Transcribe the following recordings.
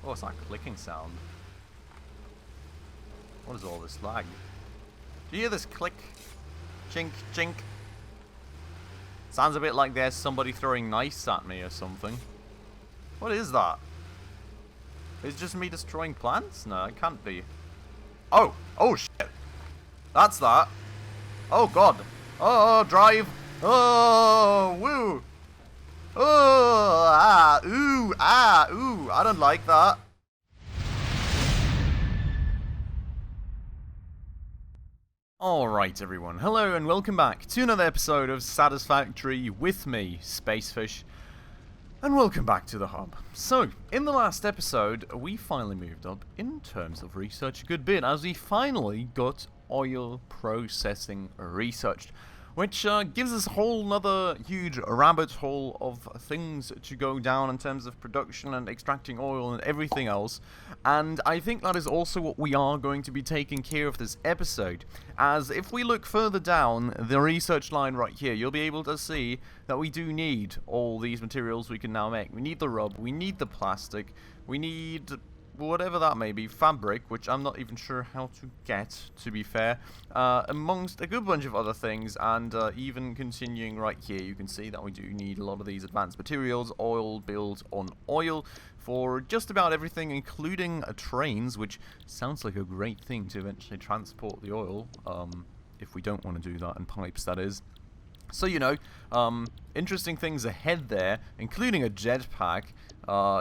Oh, it's that clicking sound. What is all this lag? Do you hear this click? Chink, chink. Sounds a bit like there's somebody throwing ice at me or something. What is that? Is it just me destroying plants? No, it can't be. Oh! Oh, shit! That's that! Oh, God! Oh, drive! Oh, woo! Oh, ah, ooh, I don't like that. Alright everyone, hello and welcome back to another episode of Satisfactory with me, Spacefish, and welcome back to the hub. So, in the last episode, we finally moved up in terms of research a good bit, as we finally got oil processing researched, which gives us a whole nother huge rabbit hole of things to go down in terms of production and extracting oil and everything else. And I think that is also what we are going to be taking care of this episode, as if we look further down the research line right here, you'll be able to see that we do need all these materials we can now make. We need the rub, we need the plastic, we need whatever that may be, fabric, which I'm not even sure how to get, to be fair, amongst a good bunch of other things, and even continuing right here, you can see that we do need a lot of these advanced materials, oil built on oil, for just about everything, including trains, which sounds like a great thing to eventually transport the oil, if we don't want to do that in pipes, that is. So, you know, interesting things ahead there, including a jetpack.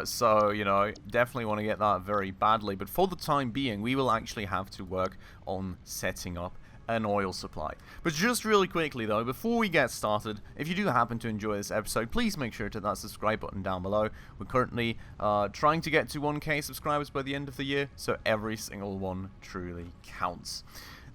So, you know, definitely want to get that very badly. But for the time being, we will actually have to work on setting up an oil supply. But just really quickly, though, before we get started, if you do happen to enjoy this episode, please make sure to hit that subscribe button down below. We're currently trying to get to 1K subscribers by the end of the year, so every single one truly counts.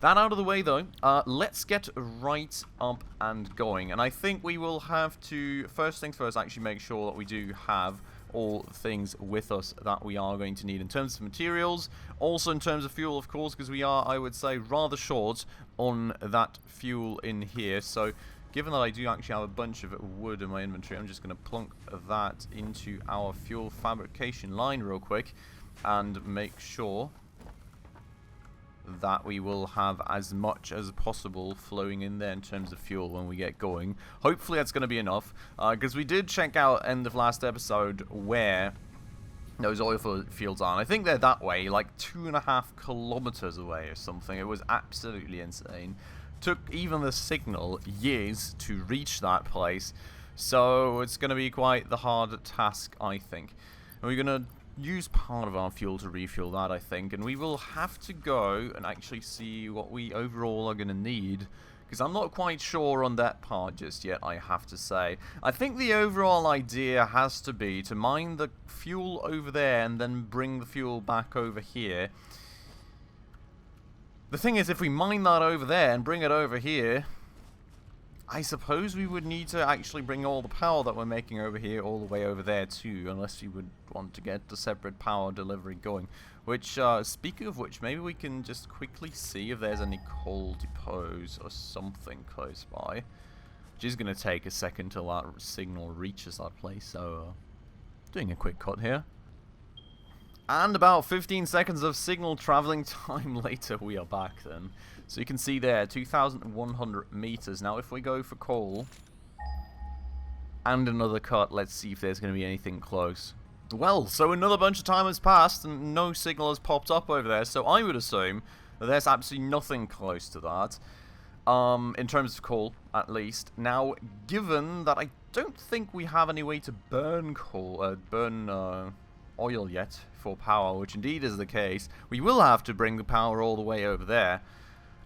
That out of the way, though, let's get right up and going. And I think we will have to, first things first, actually make sure that we do have all things with us that we are going to need in terms of materials, also in terms of fuel, of course, because we are, I would say, rather short on that fuel in here. So given that I do actually have a bunch of wood in my inventory, I'm just going to plunk that into our fuel fabrication line real quick and make sure that we will have as much as possible flowing in there in terms of fuel when we get going. Hopefully that's going to be enough, because we did check out end of last episode where those oil fields are, and I think they're that way, like 2.5 kilometers away or something. It was absolutely insane. Took even the signal years to reach that place, so it's going to be quite the hard task, I think. And we're going to use part of our fuel to refuel that, I think, and we will have to go and actually see what we overall are going to need, because I'm not quite sure on that part just yet, I have to say. I think the overall idea has to be to mine the fuel over there and then bring the fuel back over here. The thing is, if we mine that over there and bring it over here, I suppose we would need to actually bring all the power that we're making over here all the way over there too, unless you would want to get the separate power delivery going. Which, speaking of which, maybe we can just quickly see if there's any coal depots or something close by. Which is going to take a second till that signal reaches that place, so doing a quick cut here. And about 15 seconds of signal traveling time later, we are back then. So you can see there, 2,100 meters. Now if we go for coal and another cut, let's see if there's going to be anything close. Well, so another bunch of time has passed and no signal has popped up over there, so I would assume that there's absolutely nothing close to that. In terms of coal, at least. Now, given that I don't think we have any way to burn coal, oil yet for power, which indeed is the case, we will have to bring the power all the way over there.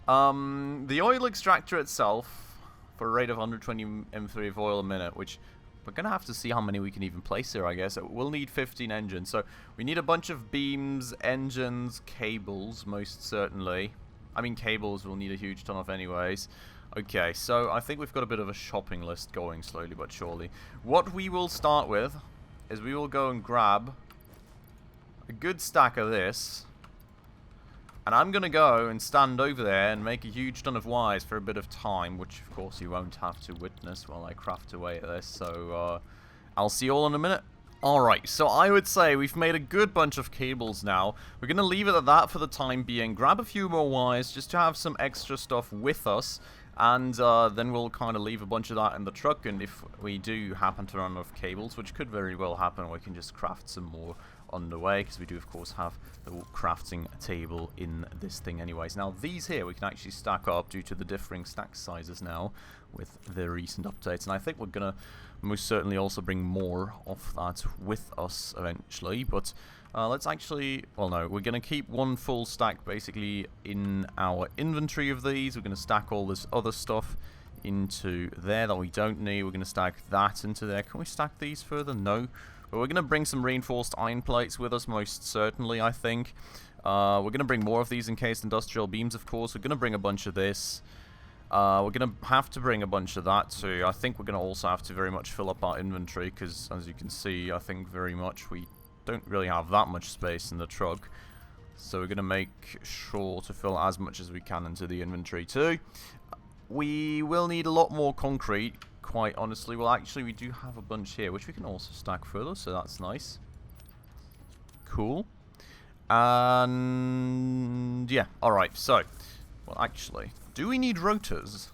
The oil extractor itself, for a rate of 120 M3 of oil a minute, which we're going to have to see how many we can even place here, I guess. We'll need 15 engines, so we need a bunch of beams, engines, cables, most certainly. I mean, cables we'll need a huge ton of anyways. Okay, so I think we've got a bit of a shopping list going slowly but surely. What we will start with is we will go and grab a good stack of this, and I'm going to go and stand over there and make a huge ton of wires for a bit of time, which of course you won't have to witness while I craft away at this, so I'll see you all in a minute. Alright, so I would say we've made a good bunch of cables now. We're going to leave it at that for the time being. Grab a few more wires just to have some extra stuff with us. And then we'll kind of leave a bunch of that in the truck. And if we do happen to run out of cables, which could very well happen, we can just craft some more on the way. Because we do, of course, have the crafting table in this thing anyways. Now, these here we can actually stack up due to the differing stack sizes now with the recent updates. And I think we're going to most certainly also bring more of that with us eventually, but let's actually, well no, we're going to keep one full stack basically in our inventory of these. We're going to stack all this other stuff into there that we don't need. We're going to stack that into there. Can we stack these further? No. But we're going to bring some reinforced iron plates with us most certainly, I think. We're going to bring more of these encased industrial beams, of course. We're going to bring a bunch of this. We're going to have to bring a bunch of that too. I think we're going to also have to very much fill up our inventory because, as you can see, I think very much we don't really have that much space in the truck. So we're going to make sure to fill as much as we can into the inventory too. We will need a lot more concrete, quite honestly. Well, actually, we do have a bunch here, which we can also stack further, so that's nice. Cool. And yeah, alright, so, well, actually, do we need rotors?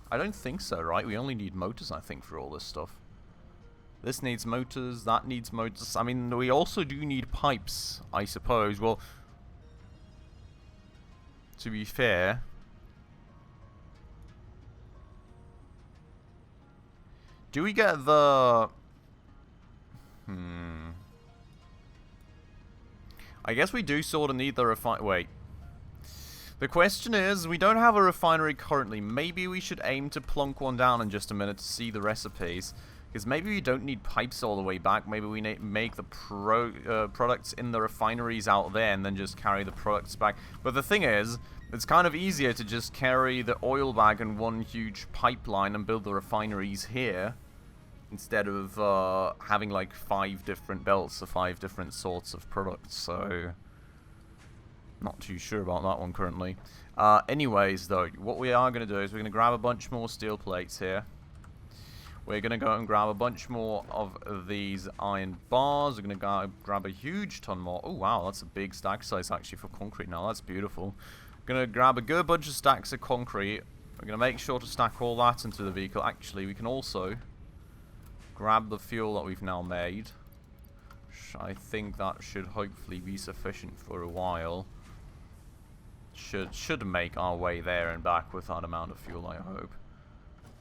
I don't think so, right? We only need motors, I think, for all this stuff. This needs motors, that needs motors. I mean, we also do need pipes, I suppose. Well, to be fair, do we get the... I guess we do sort of need the wait. The question is, we don't have a refinery currently. Maybe we should aim to plunk one down in just a minute to see the recipes. Because maybe we don't need pipes all the way back. Maybe we make the products in the refineries out there and then just carry the products back. But the thing is, it's kind of easier to just carry the oil bag in one huge pipeline and build the refineries here. Instead of having like 5 different belts of 5 different sorts of products. So... not too sure about that one currently. Anyways, though, what we are going to do is we're going to grab a bunch more steel plates here. We're going to go and grab a bunch more of these iron bars. We're going to grab a huge ton more. Oh, wow, that's a big stack size actually for concrete now. That's beautiful. Going to grab a good bunch of stacks of concrete. We're going to make sure to stack all that into the vehicle. Actually, we can also grab the fuel that we've now made. I think that should hopefully be sufficient for a while. Should make our way there and back with that amount of fuel, I hope.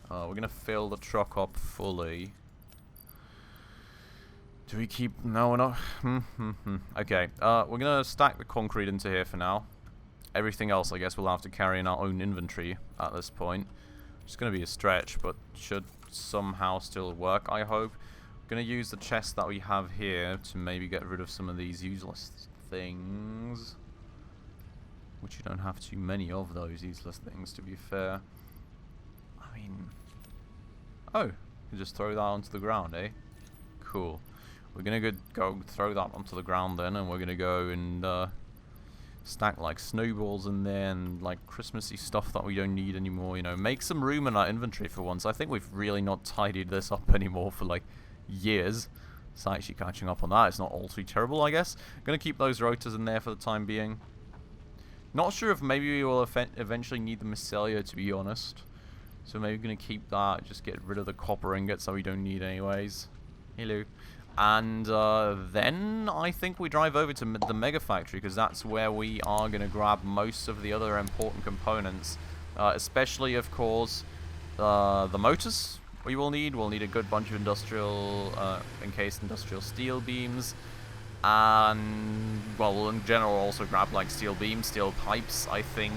We're going to fill the truck up fully. Do we keep... no, we're not... Okay, we're going to stack the concrete into here for now. Everything else, I guess, we'll have to carry in our own inventory at this point. It's going to be a stretch, but should somehow still work, I hope. Going to use the chest that we have here to maybe get rid of some of these useless things. Which you don't have too many of those useless things, to be fair. I mean... oh, you can just throw that onto the ground, eh? Cool. We're going to go throw that onto the ground then, and we're going to go and stack like snowballs in there and like Christmassy stuff that we don't need anymore, you know. Make some room in our inventory for once. I think we've really not tidied this up anymore for like years. It's actually catching up on that. It's not all too terrible, I guess. Gonna keep those rotors in there for the time being. Not sure if maybe we will eventually need the mycelia, to be honest. So maybe we're gonna keep that, just get rid of the copper ingots that we don't need anyways. Hello. And then I think we drive over to the mega factory, because that's where we are gonna grab most of the other important components. Especially, of course, the motors. We'll need a good bunch of industrial, encased industrial steel beams, and, well, we'll in general also grab, like, steel beams, steel pipes, I think.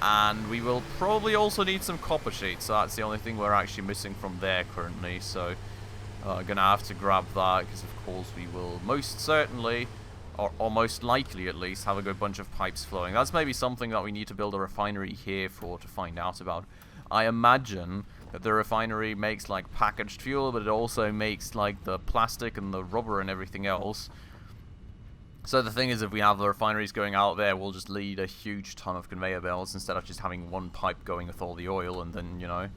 And we will probably also need some copper sheets, so that's the only thing we're actually missing from there currently, so gonna have to grab that, because of course we will most certainly, or most likely at least, have a good bunch of pipes flowing. That's maybe something that we need to build a refinery here for, to find out about. I imagine that the refinery makes like packaged fuel, but it also makes like the plastic and the rubber and everything else. So the thing is, if we have the refineries going out there, we'll just lead a huge ton of conveyor belts instead of just having one pipe going with all the oil and then, you know,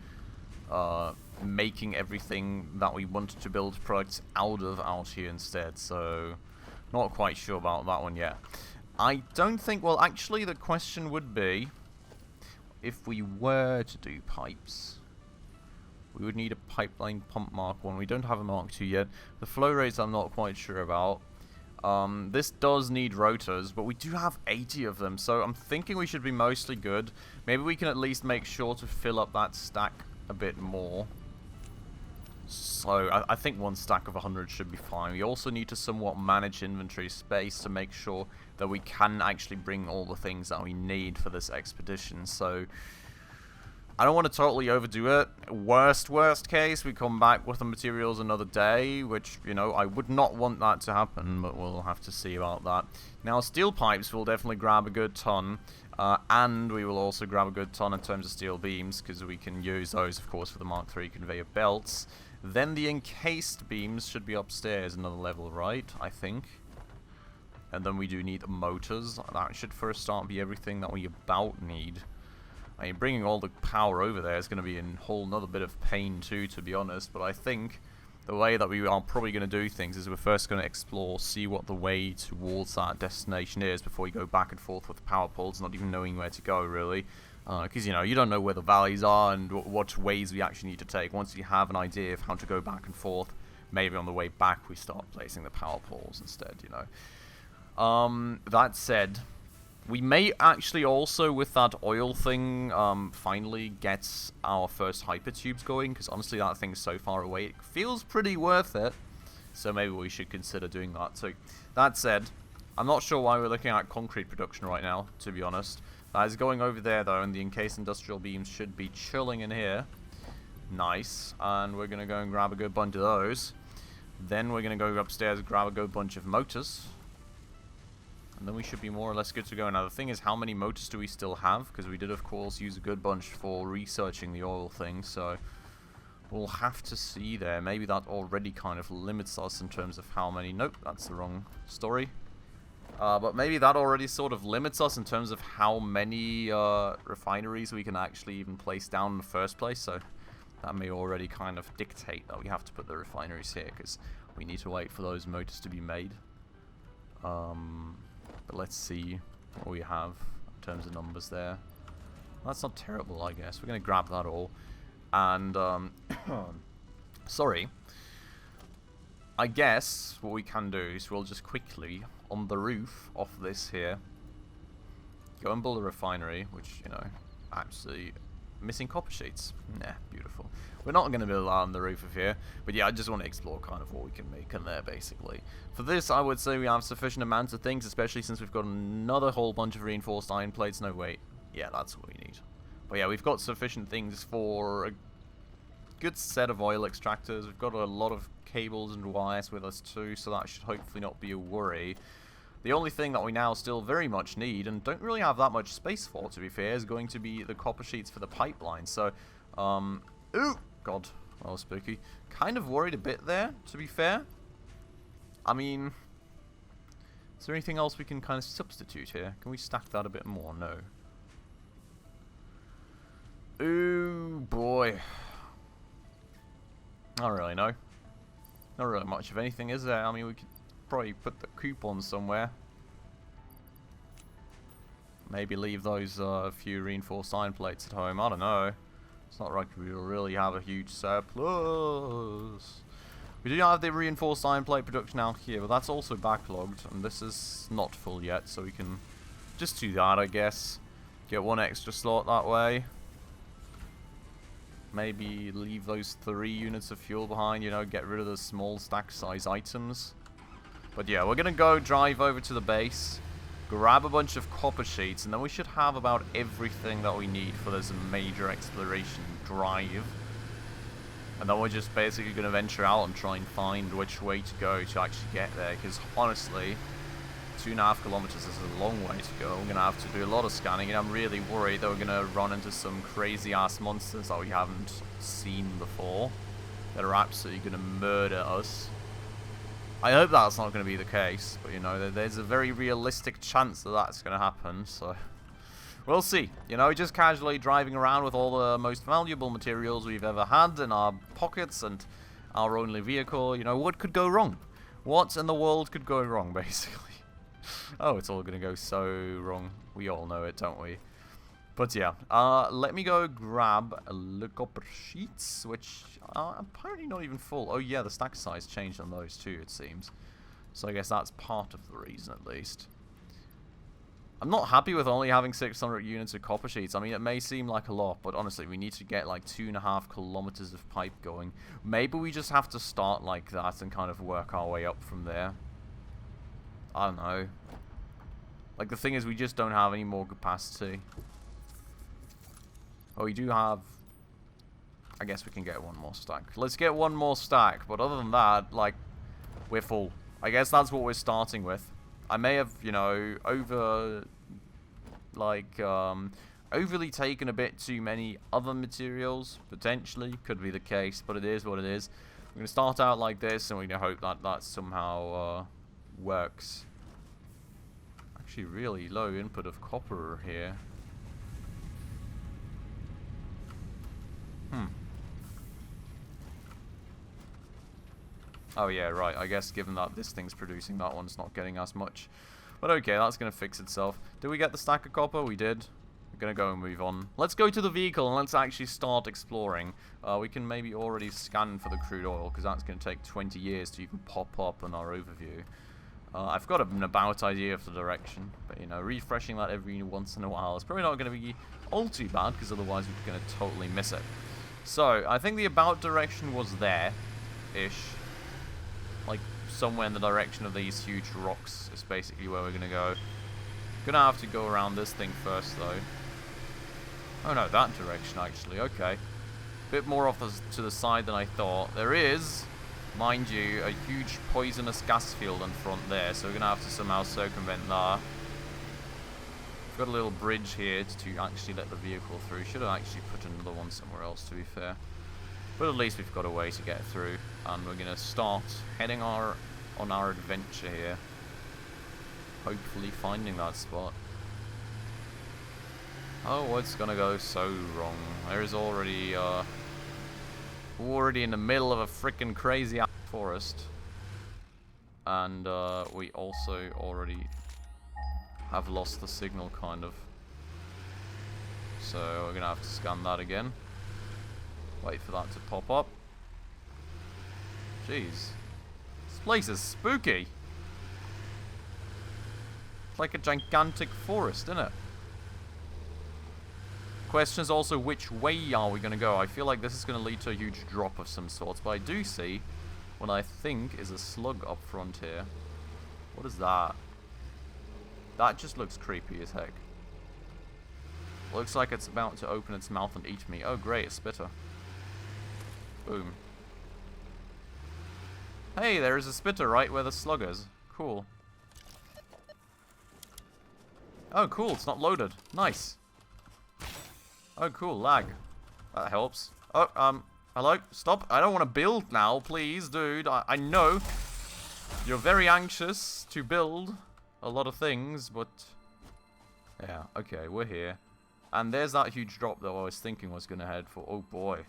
making everything that we want to build products out here instead. So, not quite sure about that one yet. I don't think, well, actually the question would be, if we were to do pipes, we would need a pipeline pump Mark 1. We don't have a Mark 2 yet. The flow rates I'm not quite sure about. This does need rotors, but we do have 80 of them, so I'm thinking we should be mostly good. Maybe we can at least make sure to fill up that stack a bit more. So I think one stack of 100 should be fine. We also need to somewhat manage inventory space to make sure that we can actually bring all the things that we need for this expedition. So I don't want to totally overdo it. Worst case, we come back with the materials another day, which, you know, I would not want that to happen, but we'll have to see about that. Now, steel pipes will definitely grab a good ton, and we will also grab a good ton in terms of steel beams, because we can use those, of course, for the Mark III conveyor belts. Then the encased beams should be upstairs another level, right? I think. And then we do need the motors. That should, for a start, be everything that we about need. I mean, bringing all the power over there is going to be a whole nother bit of pain too, to be honest. But I think the way that we are probably going to do things is we're first going to explore, see what the way towards that destination is before we go back and forth with the power poles, not even knowing where to go, really. Because, you know, you don't know where the valleys are and what ways we actually need to take. Once you have an idea of how to go back and forth, maybe on the way back we start placing the power poles instead, you know. That said, we may actually also, with that oil thing, finally get our first hypertubes going, because honestly that thing's so far away, it feels pretty worth it. So maybe we should consider doing that too. That said, I'm not sure why we're looking at concrete production right now, to be honest. That is going over there though, and the encased industrial beams should be chilling in here. Nice. And we're going to go and grab a good bunch of those. Then we're going to go upstairs and grab a good bunch of motors. And then we should be more or less good to go. Now the thing is, how many motors do we still have? Because we did of course use a good bunch for researching the oil thing, so we'll have to see there. Maybe that already kind of limits us in terms of how many... Nope, that's the wrong story. But maybe that already sort of limits us in terms of how many refineries we can actually even place down in the first place. So that may already kind of dictate that we have to put the refineries here, because we need to wait for those motors to be made. But let's see what we have in terms of numbers there. That's not terrible, I guess. We're going to grab that all. And, sorry. I guess what we can do is we'll just quickly, on the roof of this here, go and build a refinery, which, you know, absolutely missing copper sheets. Nah, beautiful. We're not going to build that on the roof of here, but yeah, I just want to explore kind of what we can make in there, basically. For this, I would say we have sufficient amounts of things, especially since we've got another whole bunch of reinforced iron plates. No, wait. Yeah, that's what we need. But yeah, we've got sufficient things for a good set of oil extractors. We've got a lot of cables and wires with us too, so that should hopefully not be a worry. The only thing that we now still very much need, and don't really have that much space for, to be fair, is going to be the copper sheets for the pipeline. So, ooh, God, that was spooky. Kind of worried a bit there, to be fair. I mean, is there anything else we can kind of substitute here? Can we stack that a bit more? No. Ooh, boy. Not really, no. Not really much of anything, is there? I mean, we could probably put the coupon somewhere. Maybe leave those few reinforced iron plates at home. I don't know. It's not like we will really have a huge surplus. We do have the reinforced iron plate production out here, but that's also backlogged, and this is not full yet, so we can just do that, I guess. Get one extra slot that way. Maybe leave those 3 units of fuel behind, you know, get rid of the small stack size items. But yeah, we're gonna go drive over to the base, grab a bunch of copper sheets, and then we should have about everything that we need for this major exploration drive. And then we're just basically gonna venture out and try and find which way to go to actually get there, because honestly, 2.5 kilometers is a long way to go. We're gonna have to do a lot of scanning, and I'm really worried that we're gonna run into some crazy ass monsters that we haven't seen before that are absolutely gonna murder us. I hope that's not gonna be the case, but you know, there's a very realistic chance that that's gonna happen, so We'll see. You know, just casually driving around with all the most valuable materials we've ever had in our pockets and our only vehicle. You know, what could go wrong? What in the world could go wrong, basically? Oh, it's all going to go so wrong. We all know it, don't we? But yeah, let me go grab a look up sheets, which are apparently not even full. Oh yeah, the stack size changed on those too, it seems. So I guess that's part of the reason, at least. I'm not happy with only having 600 units of copper sheets. I mean, it may seem like a lot, but honestly, we need to get like 2.5 kilometers of pipe going. Maybe we just have to start like that and kind of work our way up from there. I don't know. Like, the thing is, we just don't have any more capacity. Oh, we do have... I guess we can get one more stack. Let's get one more stack, but other than that, like, we're full. I guess that's what we're starting with. I may have, you know, overly taken a bit too many other materials, potentially. Could be the case, but it is what it is. We're going to start out like this, and we're going to hope that that somehow works. Actually, really low input of copper here. Oh yeah, right. I guess given that this thing's producing, that one's not getting as much. But okay, that's going to fix itself. Did we get the stack of copper? We did. We're going to go and move on. Let's go to the vehicle and let's actually start exploring. We can maybe already scan for the crude oil, because that's going to take 20 years to even pop up on our overview. I've got an about idea of the direction, but you know, refreshing that every once in a while is probably not going to be all too bad, because otherwise we're going to totally miss it. So, I think the about direction was there-ish. Like, somewhere in the direction of these huge rocks is basically where we're going to go. Gonna have to go around this thing first, though. Oh no, that direction, actually. Okay. Bit more off to the side than I thought. There is, mind you, a huge poisonous gas field in front there, so we're gonna have to somehow circumvent that. We've got a little bridge here to actually let the vehicle through. Should have actually put another one somewhere else, to be fair. But at least we've got a way to get through, and we're gonna start heading on our adventure here. Hopefully finding that spot. Oh, it's gonna go so wrong. There is already in the middle of a freaking crazy forest, and we also already have lost the signal, kind of. So we're gonna have to scan that again. Wait for that to pop up. Jeez. This place is spooky. It's like a gigantic forest, isn't it? Question is also, which way are we going to go? I feel like this is going to lead to a huge drop of some sorts, but I do see what I think is a slug up front here. What is that? That just looks creepy as heck. Looks like it's about to open its mouth and eat me. Oh great, a spitter. Boom. Hey, there is a spitter right where the slug is. Cool. Oh, cool. It's not loaded. Nice. Oh, cool. Lag. That helps. Oh, hello? Stop. I don't want to build now. Please, dude. I know you're very anxious to build a lot of things, but... yeah, okay. We're here. And there's that huge drop that I was thinking was going to head for. Oh, boy.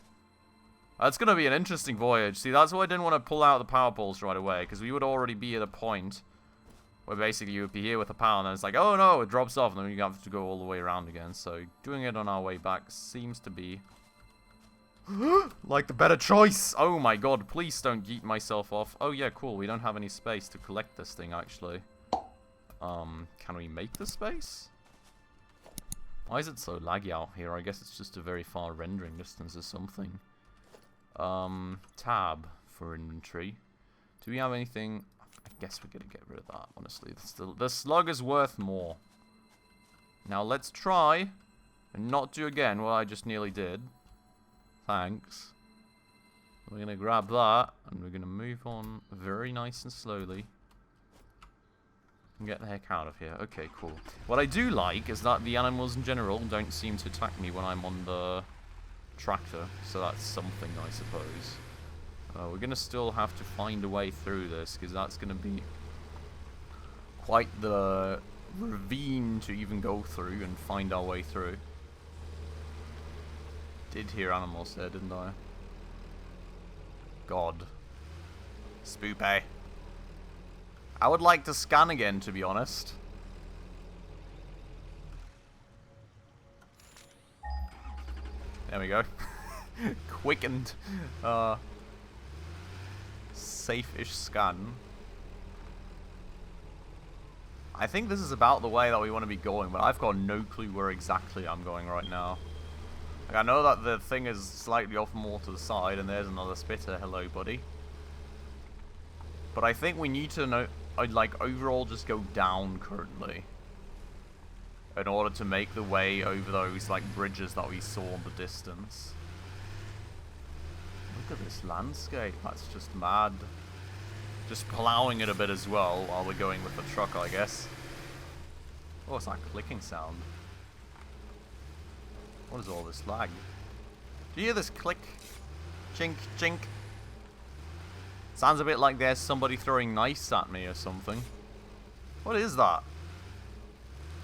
That's going to be an interesting voyage. See, that's why I didn't want to pull out the power poles right away, because we would already be at a point where basically you would be here with the power, and then it's like, oh no, it drops off, and then you have to go all the way around again. So doing it on our way back seems to be like the better choice. Oh my god, please don't yeet myself off. Oh yeah, cool, we don't have any space to collect this thing, actually. Can we make the space? Why is it so laggy out here? I guess it's just a very far rendering distance or something. Tab for inventory. Do we have anything? I guess we're gonna get rid of that, honestly. The slug is worth more. Now let's try and not do again what I just nearly did. Thanks. We're gonna grab that and we're gonna move on very nice and slowly. And get the heck out of here. Okay, cool. What I do like is that the animals in general don't seem to attack me when I'm on the tractor, so that's something, I suppose. We're going to still have to find a way through this, because that's going to be quite the ravine to even go through and find our way through. Did hear animals there, didn't I? God. Spoopy. I would like to scan again, to be honest. There we go. Quickened. Safe-ish scan. I think this is about the way that we want to be going, but I've got no clue where exactly I'm going right now. Like, I know that the thing is slightly off more to the side, and there's another spitter. Hello, buddy. But I think we need to know, I'd like overall just go down currently, in order to make the way over those like bridges that we saw in the distance. Look at this landscape. That's just mad. Just plowing it a bit as well while we're going with the truck, I guess. Oh, it's that clicking sound. What is all this lag? Do you hear this click? Chink, chink. Sounds a bit like there's somebody throwing ice at me or something. What is that?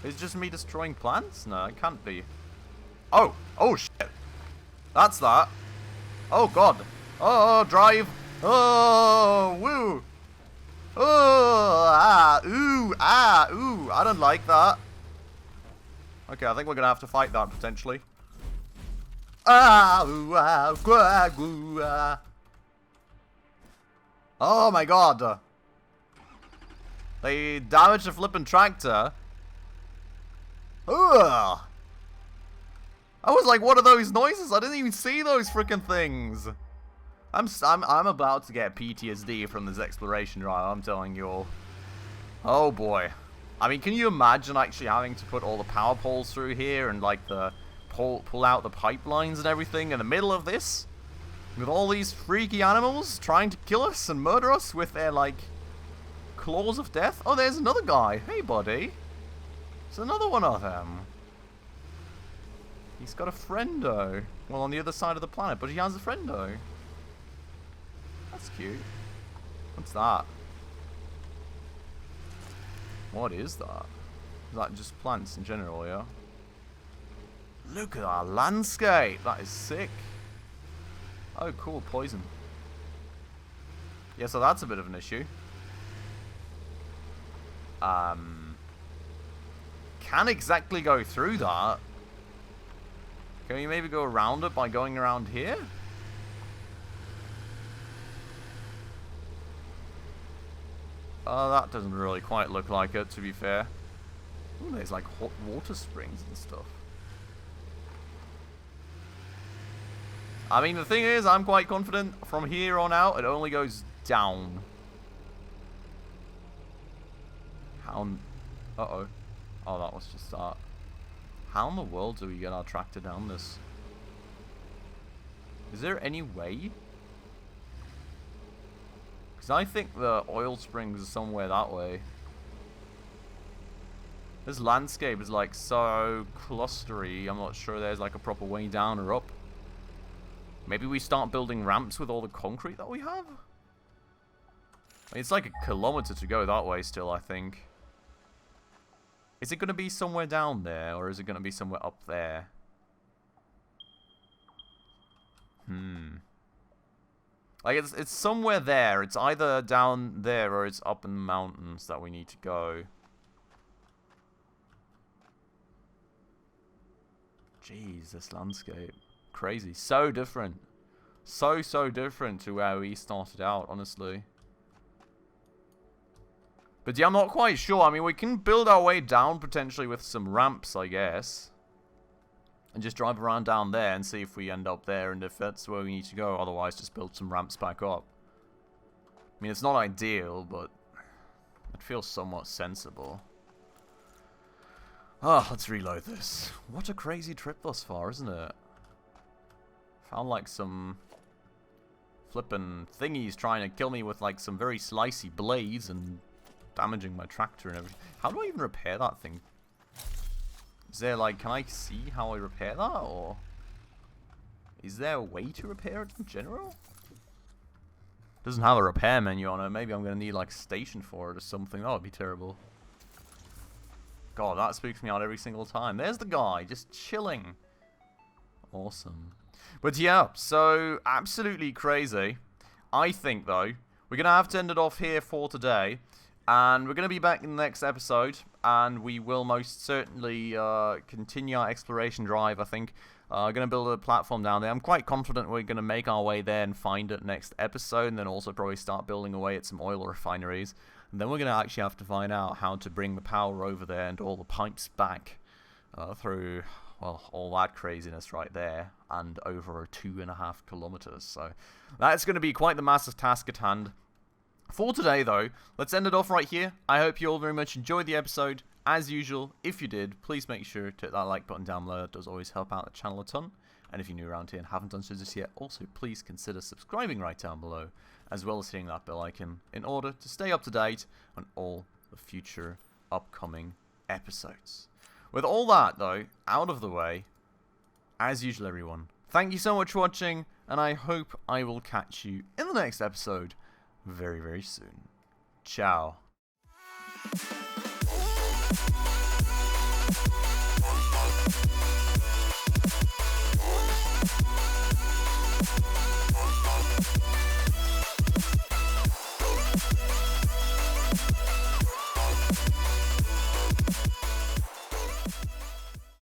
Is it just me destroying plants? No, it can't be. Oh! Oh, shit! That's that. Oh, God. Oh, drive. Oh, woo. Oh, ah, ooh, ah, ooh. I don't like that. Okay, I think we're going to have to fight that, potentially. Ah, ooh, ah, gua, goo, ah. Oh, my God. They damaged the flippin' tractor. Ugh. I was like, what are those noises? I didn't even see those freaking things. I'm about to get PTSD from this exploration drive, I'm telling you all. Oh boy. I mean, can you imagine actually having to put all the power poles through here and like the pull out the pipelines and everything in the middle of this? With all these freaky animals trying to kill us and murder us with their like claws of death? Oh, there's another guy. Hey buddy. There's another one of them. He's got a friendo. Well, on the other side of the planet, but he has a friendo. That's cute. What's that? What is that? Is that just plants in general, yeah? Look at our landscape. That is sick. Oh, cool. Poison. Yeah, so that's a bit of an issue. Can't exactly go through that. Can we maybe go around it by going around here? That doesn't really quite look like it, to be fair. Ooh, there's like hot water springs and stuff. I mean, the thing is, I'm quite confident from here on out, it only goes down. How... Uh-oh. Oh, that was just that. How in the world do we get our tractor down this? Is there any way? Because I think the oil springs are somewhere that way. This landscape is like so clustery, I'm not sure there's like a proper way down or up. Maybe we start building ramps with all the concrete that we have? I mean, it's like a kilometer to go that way still, I think. Is it going to be somewhere down there, or is it going to be somewhere up there? Like, it's somewhere there. It's either down there, or it's up in the mountains that we need to go. Jeez, this landscape. Crazy. So different. So different to where we started out, honestly. But yeah, I'm not quite sure. I mean, we can build our way down potentially with some ramps, I guess. And just drive around down there and see if we end up there and if that's where we need to go. Otherwise, just build some ramps back up. I mean, it's not ideal, but it feels somewhat sensible. Ah, let's reload this. What a crazy trip thus far, isn't it? Found like some flippin' thingies trying to kill me with like some very slicey blades and damaging my tractor and everything. How do I even repair that thing? Is there like, can I see how I repair that, or is there a way to repair it in general? Doesn't have a repair menu on it. Maybe I'm gonna need like a station for it or something. That would be terrible. God, that spooks me out every single time. There's the guy, just chilling. Awesome. But yeah, so absolutely crazy. I think, though, we're going to have to end it off here for today. And we're going to be back in the next episode. And we will most certainly continue our exploration drive, I think. Going to build a platform down there. I'm quite confident we're going to make our way there and find it next episode. And then also probably start building away at some oil refineries. And then we're going to actually have to find out how to bring the power over there and all the pipes back through, well, all that craziness right there. And over 2.5 kilometers. So that's going to be quite the massive task at hand. For today, though, let's end it off right here. I hope you all very much enjoyed the episode. As usual, if you did, please make sure to hit that like button down below. It does always help out the channel a ton. And if you're new around here and haven't done so just yet, also please consider subscribing right down below, as well as hitting that bell icon in order to stay up to date on all the future upcoming episodes. With all that, though, out of the way, as usual, everyone, thank you so much for watching, and I hope I will catch you in the next episode very, very soon. Ciao.